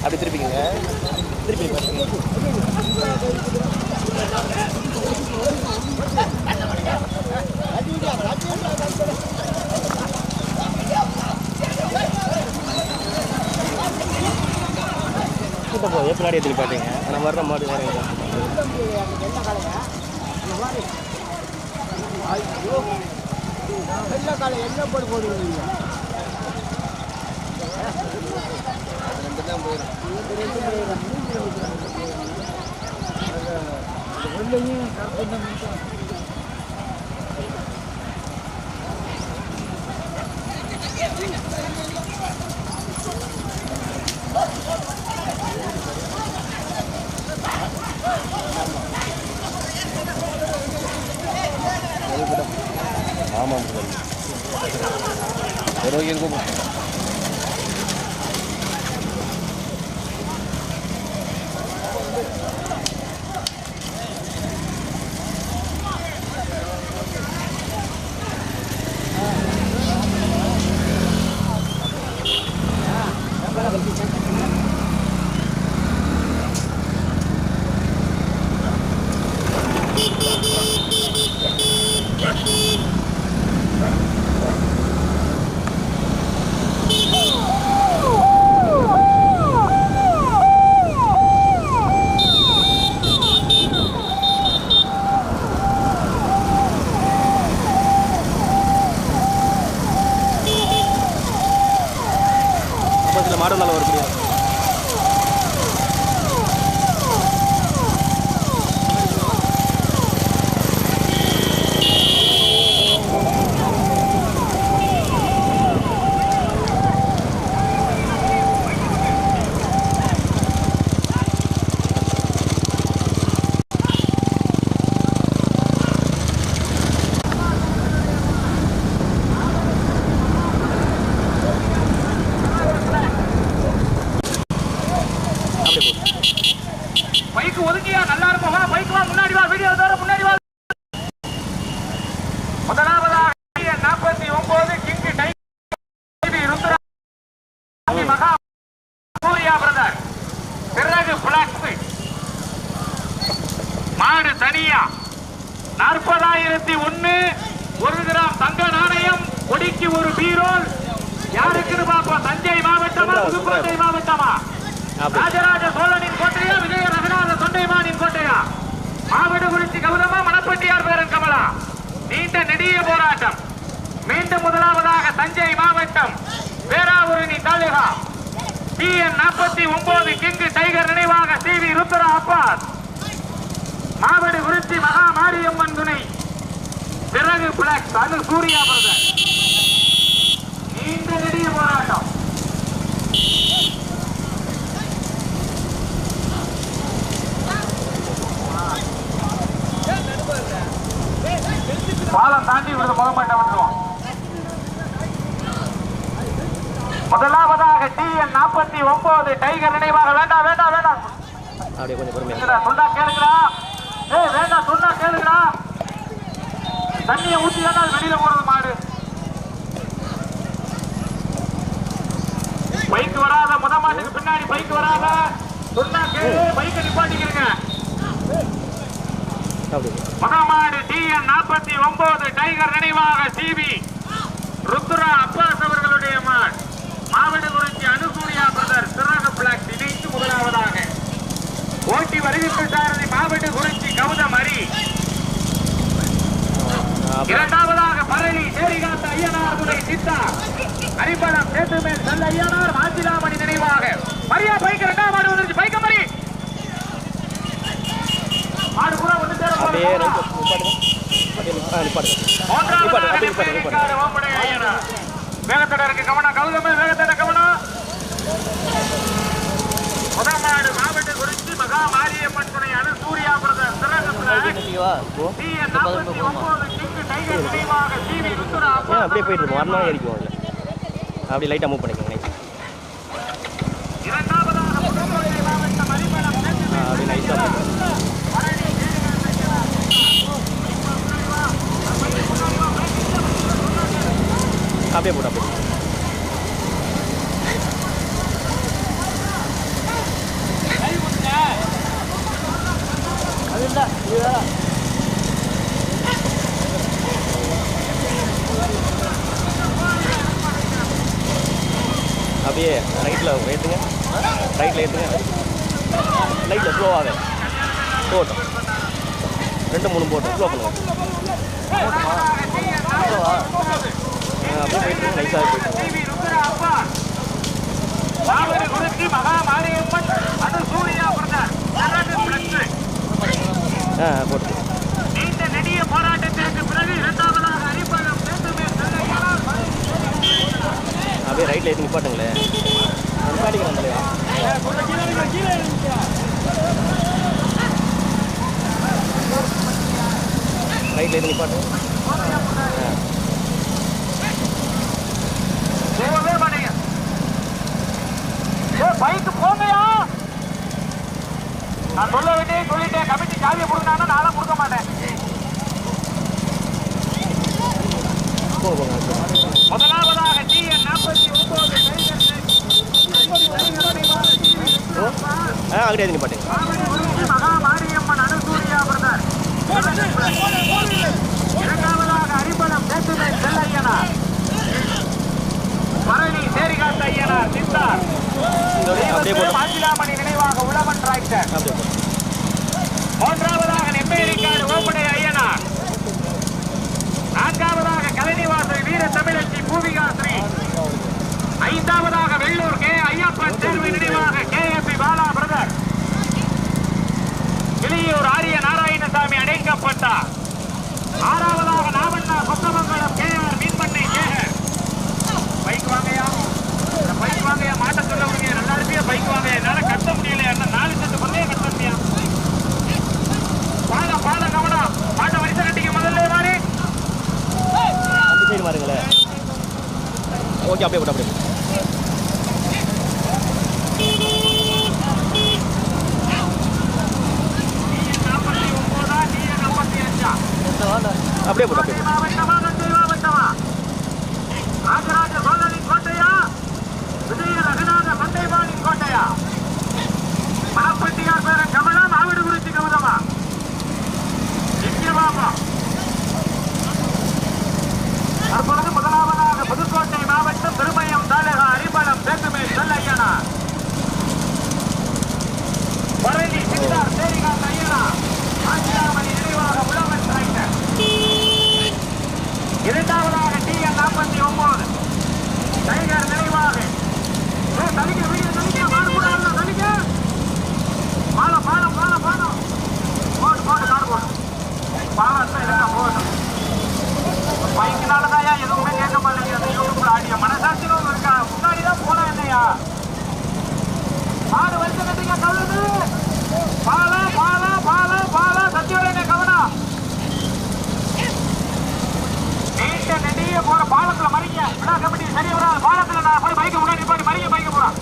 அப்படி திருப்பிங்க, திருப்பி போய் எப்படி எடுத்து பாத்தீங்க. நம்ம வர்ற மாடு வேற என்ன போட்டு போடுவீங்க? ஆமாம் இருக்கும். மாடல் நல்ல ஒரு பைக்கு ஒதுங்கியா நல்லா இருப்பா. பைக்கு வா, முன்னாடி வா, வீடியோ தர முன்னாடி வா. முதலாவதாக 49 கிங் டைகர் ருத்ரா மகா சூர்யா பிரதர் பிறகு பிளாக் மாடு தனியா 40,001 1 கிராம் தங்க நாணயம், ஒடிக்கு ஒரு பீரோல். யாருக்குன்னு பாப்போம். தஞ்சை மாவட்டமா, புதுக்கோட்டை மாவட்டமா? ராஜராஜ சோழனின் கோட்டையா, விஜய ரகுநாத தொண்டைமானின் கோட்டையா? மாவட்ட குறிச்சி கௌதமா, மணப்பட்டியார் பேரன் கமலா? நீண்ட நெடிய போராட்டம். மீண்டும் முதலாவதாக தஞ்சை மாவட்டம் Peravurani taluka TN 49 king tiger நினைவாக சிவி ருத்ரா அப்பாஸ் மாவட்ட குறிச்சி மகா மாரியம்மன் துணை பிறகு பிளாக் அனு சூர்யா பிரதர். நீண்ட நெடிய போராட்டம். பாலம் தாண்டி இவரது முகமாட்ட வந்துடுவோம். முதலாவதாக TN 49 49 டைகர் நினைவாக. வேண்டாம் வேண்டாம் வேண்டாம், அப்படியே கொஞ்சம் பொறுமையா சொன்னா கேளுங்களா. வேண்டாம் சொன்னா கேளுங்களா. தண்ணியை ஊற்றி தான் வெளியில போறது மாடு. பைக் வராத முத மாட்டுக்கு பின்னாடி பைக் வராத. சொன்னா கேளு, பைக்கை நிப்பாட்டிக்கிறீங்க. மகாமாடு TN 49 டைகர் நினைவாக சிவி ருத்ரா அப்பாஸ் அவர்களுடைய மாடு. மாவட்டக்குறிச்சி அனுசூரியா பிரதர் சிறக பிளாக் இணைத்து முதலாவதாக ஓட்டி வருகின்ற சாரதி மாவட்டக்குறிச்சி கௌதம் அரி. இரண்டாவதாக பரளி சேரிகாத்த ஐயனார் துணை சித்தா அரிபலம் சேத்துமேல் செல்ல ஐயனார் மாசிலாமணி நினைவாக. மரியா பைக் இரண்டாம் மாடு வந்துருச்சு. பைக்க மரி மாடு பூரா வந்து சேர வேகத்தட இருக்கு. கவனம் கௌதமே, வேகத்தட கவனம். முதல் மாடு மாவட்ட குறிச்சி மகா மாரியம்மன் துணை அனுசூரியா பிரதர் அப்படியே போயிட்டு இருக்கும். வரணும் ஏறிக்கும் அதில் அப்படி லைட்டாக மூவ் பண்ணிக்கோங்க. அப்படி நைஸாக அப்படியே போட்டு அப்படியே அப்படியே ரைட்டில் ஏற்றுங்க, ரைட்டில் ஏற்றுங்க, லைட்டில் ஸ்லோவாக போட்டோம் 2-3 போட்டோம் ஸ்லோ பண்ணுவோம். அப்படியே போயிட்டு நைஸாக போயிட்டு போட்டு நீண்ட நெடிய போராட்டத்திற்கு பிறகு இரண்டாவதாக அரிபலம் அப்படியே ரைட்டில் ஏற்றி நிப்பாட்டுங்களேன். நிப்பாட்டிக்கிறேன் தலைவா. ரைட்டில் ஏற்றி நிப்பாட்டு. பைக்கு போங்கயா. நான் சொல்ல வேண்டிய சொல்லிட்டேன். கமிட்டி சாவியை கொடுக்கணும்னா நானும் கொடுக்க மாட்டேன். முதலாவதாக TN 49 அங்கே ஏற்றி நிப்பாட்டுங்க. மகா மாரியம்மன் அனுசூரியா பிரதர். இரண்டாவதாக அரிபலம் சேத்துமேல் செல்ல ஐயனார் பரளி சேரிகாத்த ஐயனார் சித்தார் மாசிலாமணி நினைவாக உழவன் டிராக்டர். மூன்றாவதாக நெம்மேரிக்காடு ஓப்படை ஐயனார். நான்காவதாக கலைநிவாசல் வீர தமிழச்சி பூவிகாஸ்ரீ. ஐந்தாவதாக வெள்ளூர் கே ஐயப்பன் தேர்வு நினைவாக KFP பாலா பிரதர். கிளியூர் ஆரிய நாராயணசாமி அடைக்கப்பட்டார். ஆறாவதாக நாவண்ணா கொத்தமங்கலம் KR மீன்பண்ணை சேகர். பைக் வாங்கயா, பைக் வாங்கயா, மாட்ட சொல்ல முடியும். நல்லா இருப்பியா, பைக் வாங்க. என்னால கட்ட முடியல. என்ன 4 செட்டு பண்ணே கட்ட முடியா. பாத பாத கவனம். மாட்ட வரிசை கட்டிக்க முதல்ல மாறி அந்த சைடு மாறுங்களேன். ஓகே அப்படியே போட்டு அப்படியே அப்படியே போட்டு அப்படியே ராஜராஜ சோழனின் கோட்டையா, விஜய ரகுநாத மண்டைவாளின் கோட்டையா, மணப்பட்டியார் பேர கமலா, மாவிடு குறிச்சி கமலமா நிச்சயமாமா. தற்பொழுது முதலாவதாக புதுக்கோட்டை மாவட்டம் திருமயம் தாலுகா அரிபலம் சேத்துமேல் செல்ல ஐயனார் பரளி சித்தார் சேரிகாத்த ஐயனார் மாசிலாமணி நினைவாக உழவன் டிராக்டர். இரண்டாவதாக TN 49 டைகர் நினைவாக தலிக்க வீடு தலிக்க மாடு கூட தலிக்க பாலம் பாலம் பாலம் பாலம் போடு போடு காடு போடு பாலம் இருக்கா போடு. பைக்கினாலதான் எதுவுமே கேட்க மாட்டேங்கிறது. யூடியூப்ல ஆடிய மனசாட்சியும் இருக்கா. முன்னாடிதான் போனா என்னையா மாடு வரிசை கட்டிங்க. கவுது பாலா பாலா பாலா பாலா சத்தியோட கவனம். நீண்ட நெடிய போற பாலத்துல மறிங்க. விழா கமிட்டி சரி வராது. பாலத்துல நான் போய் பைக்க முன்னாடி போய் மறிங்க. பைக்க போறான்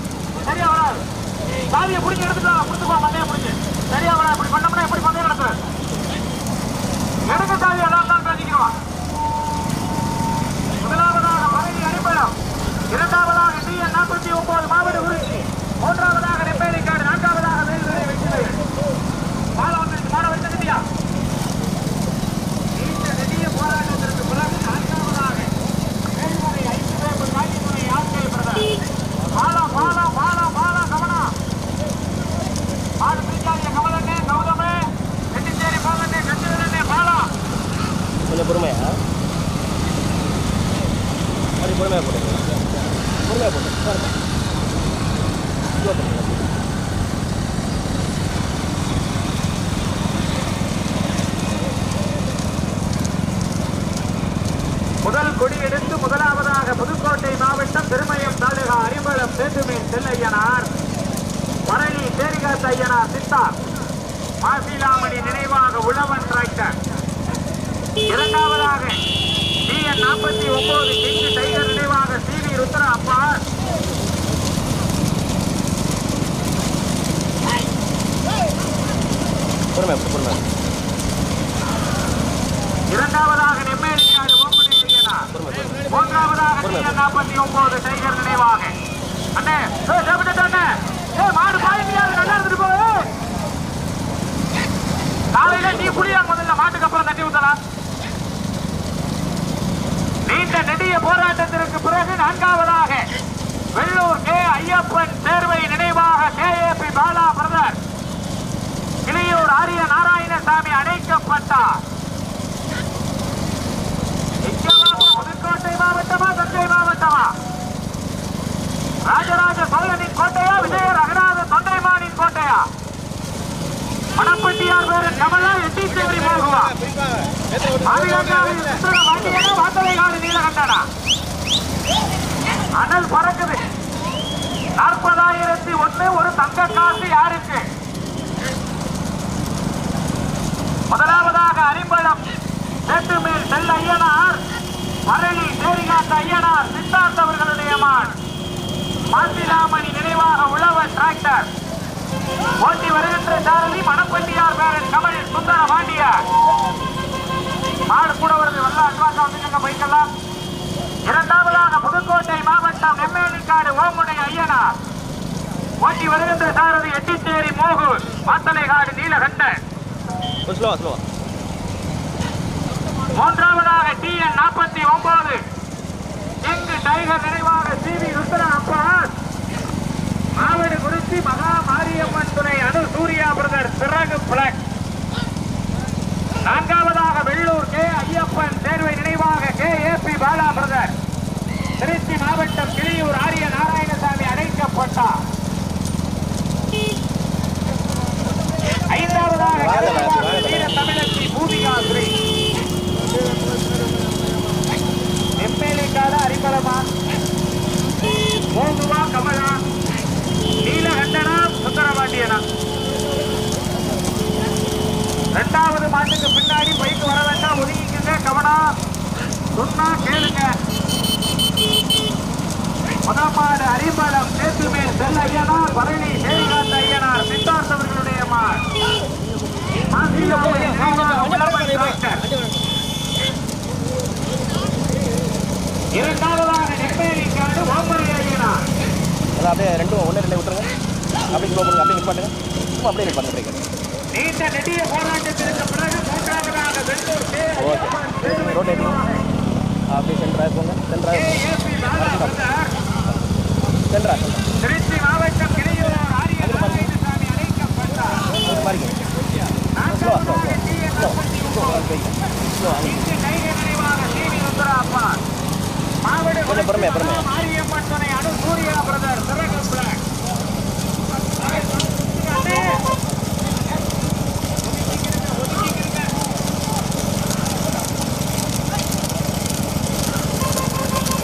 சாவியை பிடிச்சி எடுத்துக்கலாம், கொடுத்துக்கோ மண்ணையை பிடிச்சி. சரியா இப்படி பண்ணோம்னா எப்படி பண்ண நடத்து எடுக்க சாவி எல்லாம் தான் பேசிக்கிறோம். முதலாவதாக பழனி அடிப்படம், இரண்டாவதாக டிஎன் 49 மாவட்ட குறிச்சி, மூன்றாவதாக நெப்பேலிக்காடு, நான்காவதாக வேல்வேலை வெற்றிவேல். மாலை வந்து மாட வச்சுக்கிட்டியா? இந்த நெடிய போராட்டத்திற்கு பிறகு நான்காவதாக வேல்வேலை 5 பேர் காட்சித்துறை யாத்திரை பிரதர். மாலா மாலா மாலா மாலா கவனா ஆடு பிரிக்காதிய கமலண்ணே கௌதமே வெட்டிச்சேரி பாலண்ணே கச்சிதண்ணே மாலா. கொஞ்சம் பொறுமையா அப்படி பொறுமையாக போட்டு பொறுமையாக போட்டு முதல் கொடி எடுத்து முதலாவதாக புதுக்கோட்டை மாவட்டம் திருமயம் தாலுகா அரிமளம் சேத்துமீன் செல்லையனார், பழனி தேரிகாத்த ஐயனார் சித்தார், மாசிலாமணி நினைவாக உழவன் டிராக்டர். இரண்டாவதாக டிஎன் 49 கிங்கு டைகர் நினைவாக சிவி ருத்ரா அப்பார். பொறுமையாக இரண்டாவதாக நெம்மேலிக்காடு ஓம்புடி ஐயனார், மூன்றாவதாக டிஎன் 49 டைகர் நினைவாக அண்ணே மாடு பாய்மையாக நல்லா இருந்துட்டு போகுது. காலையில நீ புளியா முதல்ல மாட்டுக்கு அப்புறம் தண்ணி ஊத்தலாம். நீண்ட நெடிய போராட்டத்திற்கு பிறகு நான்காவதாக வெள்ளூர் கே ஐயப்பன் தேர்வை நினைவாக கேஏபி பாலா பிரதர், கிளியூர் ஆரிய நாராயணசாமி அழைக்கப்பட்டார். புதுக்கோட்டை மாவட்டமா தஞ்சை மாவட்டமா? ராஜராஜ சோழனின் கோட்டையா விஜய ரகநாத தொண்டைமானின் கோட்டையா? மணப்பட்டியார் பேரு கமலா எட்டிச்சேரி போகுவா? வாத்தலைகாடு நீலகண்டனா? அனல் பறக்குது. 40,001 ஒரு தங்க காசு யாருக்கு? முதலாவதாக அரிம்பளம் சேட்டுமேல் செல்ல ஐயனார், பழனி தேரிகாத்த ஐயனார் சித்தார்த் அவர்களுடைய மான், மாசிலாமணி நினைவாக உழவன் டிராக்டர். ஓட்டி வருகின்ற சாரதி மணப்பட்டியார் பேரன் கமல் சுந்தர பாண்டியார். மாடு கூட வருது, வல்ல அட்வான்ஸ் வந்துங்க போய்க்கலாம். இரண்டாவதாக புதுக்கோட்டை மாவட்டம் நெம்மேலிக்காடு ஓமுனை ஐயனார், ஓட்டி வருகின்ற சாரதி எட்டிச்சேரி மோகு, மாத்தலைகாடு நீலகண்டன். மூன்றாவதாக டிஎன் 49 கிங்கு டைகர் நினைவாக சிவி ருத்ரா அப்பாஸ், மாவடு குறிச்சி மகா மாரியம்மன் துணை அனு சூர்யா பிரதர் சிறகு பிளக். நான்காவதாக வெள்ளூர் கே ஐயப்பன் தேர்வை நினைவாக கேஏபி பாலா பிரதர், திருச்சி மாவட்டம் கிளியூர் ஆரிய நாராயணசாமி அழைக்கப்பட்டார். ஐந்தாவதாக தமிழச்சி பூமிகா ஸ்ரீ, நெம்மேலிக்காடு அரிமளமா மோகுவா கமலா நீலகண்டனா சுந்தரபாண்டியனா? இரண்டாவது மாட்டுக்கு பின்னாடி பைக்கு வர வேண்டாம், ஒதுங்கிக்குங்க. கவனம் சொன்னா கேளுங்க. முதல் மாடு அரிமளம் சேத்துமேல் செல்ல ஐயனார், பழனி தேரிகாத்த ஐயனார் சித்தார்த் அவர்களுடைய மாடு. இரண்டாவதாக நெம்மேலிக்காடு ஓம்பரி ஐயனார். அப்படியே ரெண்டும் ஒன்று ரெண்டு விட்டுருங்க. அப்படி ஸ்லோ பண்ணுங்க, அப்படியே நிப்பாட்டுங்க. சும்மா அப்படியே நிப்பாட்டுங்க பிரேக்கர். நீண்ட நெடிய போராட்டத்திற்கு பிறகு மூன்றாவதாக வெள்ளூர் ரோட் ஏற்றி அப்படியே சென்டராக போங்க. சென்டரா திருச்சி மாவட்டம் கிளியூர் ஆரிய நாராயணசாமி அழைக்கப்பட்டார். மாரியம்மன் துணை அனு சூர்யா பிரதர் சிறகு பிளாக்.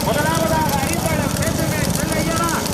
முதலாவதாக அரிம்பளம் சேத்துமேல் செல்லையனார்,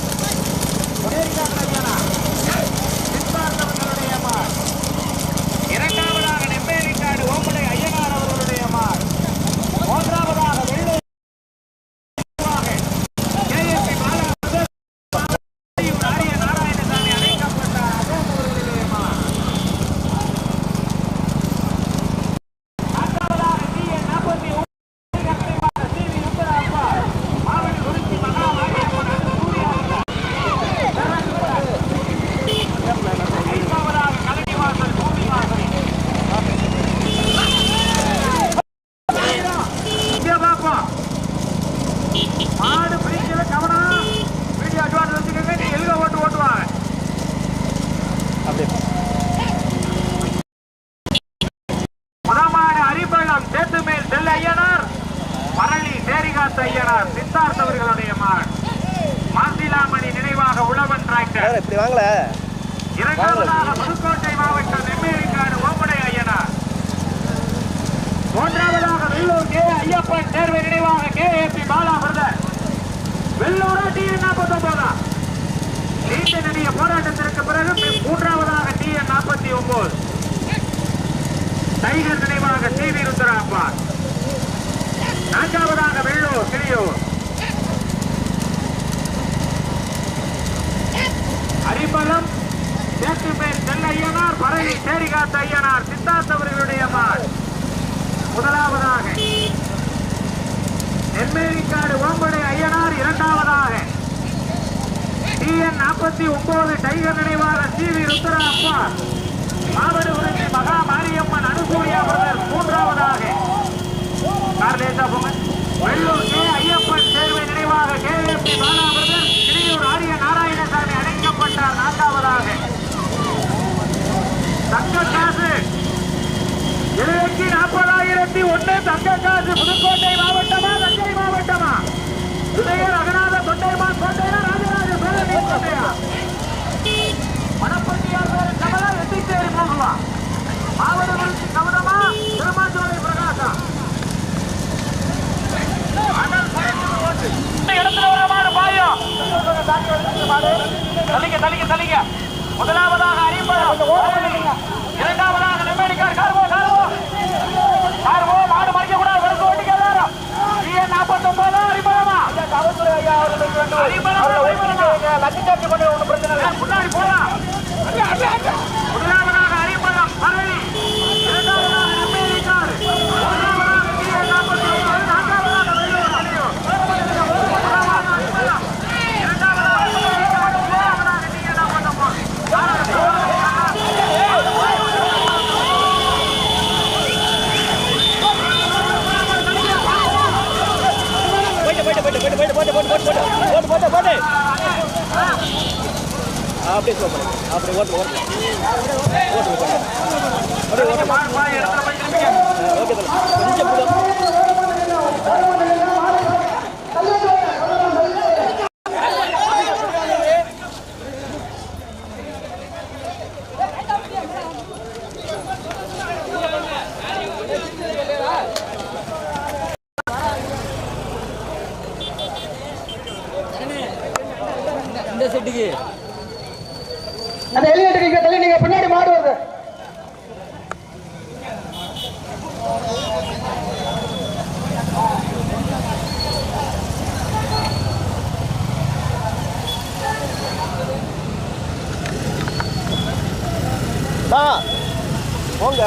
செல்ல ஐயனார் பரளி சேரிகாத்த ஐயனார் சித்தார்த்த அவர்களுடைய மகன் மாசிலாமணி நினைவாக உழவன் டிராக்டர். இப்படி வாங்கல. இரண்டாவதாக புதுக்கோட்டை மாவட்டம் நெம்மேலிக்காடு ஓம்படை ஐயனார். மூன்றாவதாக வெள்ளூர் கே ஐயப்பன் தேர்வை நினைவாக KAP பாலா பிரதர். வெள்ளூரா TN 49 நீண்ட நெடிய போராட்டத்திற்கு பிறகு மூன்றாவதாக TN 49 டைகர் நினைவாக TV ருத்ராப்பா. நான்காவதாக வெள்ளூர் கிளியூர் அரிபலம் சேத்துமேல் செல்ல ஐயனார் பரளி சேரிகாத்த ஐயனார் சித்தார்த்த அவர்களுடைய மகன். முதலாவதாக நெம்மேலிக்காடு ஓம்படை ஐயனார். இரண்டாவதாக TN 49 டைகர் நினைவாக TV ருத்ராப்பா மாவடு உறுதி மகா மாரியம்மன் அனுசூரியா பிரதர். மூன்றாவதாக வெள்ளூர் கே ஐயப்பன் தேர்வை நினைவாக KAP பாலா பிரதர். கிளியூர் ஆரிய நாராயணசாமி அழைக்கப்பட்டார். நான்காவதாக தங்க காசு 40,001 தங்க காசு புதுக்கோட்டை மாவட்டமா தஞ்சை மாவட்டமா? உதய ரகநாத தொண்டைமான் கோட்டையா ராஜராஜ பேரணி கோட்டையா? மணப்பட்டியார் பேரு கமலா எட்டிச்சேரி போகுவா மாவட்ட கவனமா திருமாஞ்சோலை பிரகாசா இடத்துல ஒரு மாடு பாயும். தலிங்க முதலாவதாக அறிமுகம். இரண்டாவதாக நெம்மேலிக்காடு கார்வோ மாடு மறிக்க கூடாது. வெறும் ஓட்டிக்க எல்லாரும் TN 49 அறிமுகமா லட்சச்சாட்டு கொண்டு ஒன்றும் பிரச்சனை இல்லை. முன்னாடி போலாம். முதலாவதாக அறிமுகம் பரளி. இரண்டாவதாக நெம்மேலிக்காடு. மூன்றாவதாக TN 49. நான்காவதாக வெள்ளூர் கிளியூர். முதலாவதாக அறிமுகம். இரண்டாவதாக நெம்மேலிக்காடு. மூன்றாவதாக TN 49. போட்டு அப்படியே ஸ்லோ பண்ணு. அப்படியே ஓட்டு ஓட்டு ஓகே கொஞ்சம் இந்த செட்டுக்கு அந்த எலிவேட்டர் நீங்க தள்ளி நீங்க பின்னாடி மாடு வருது. போங்க.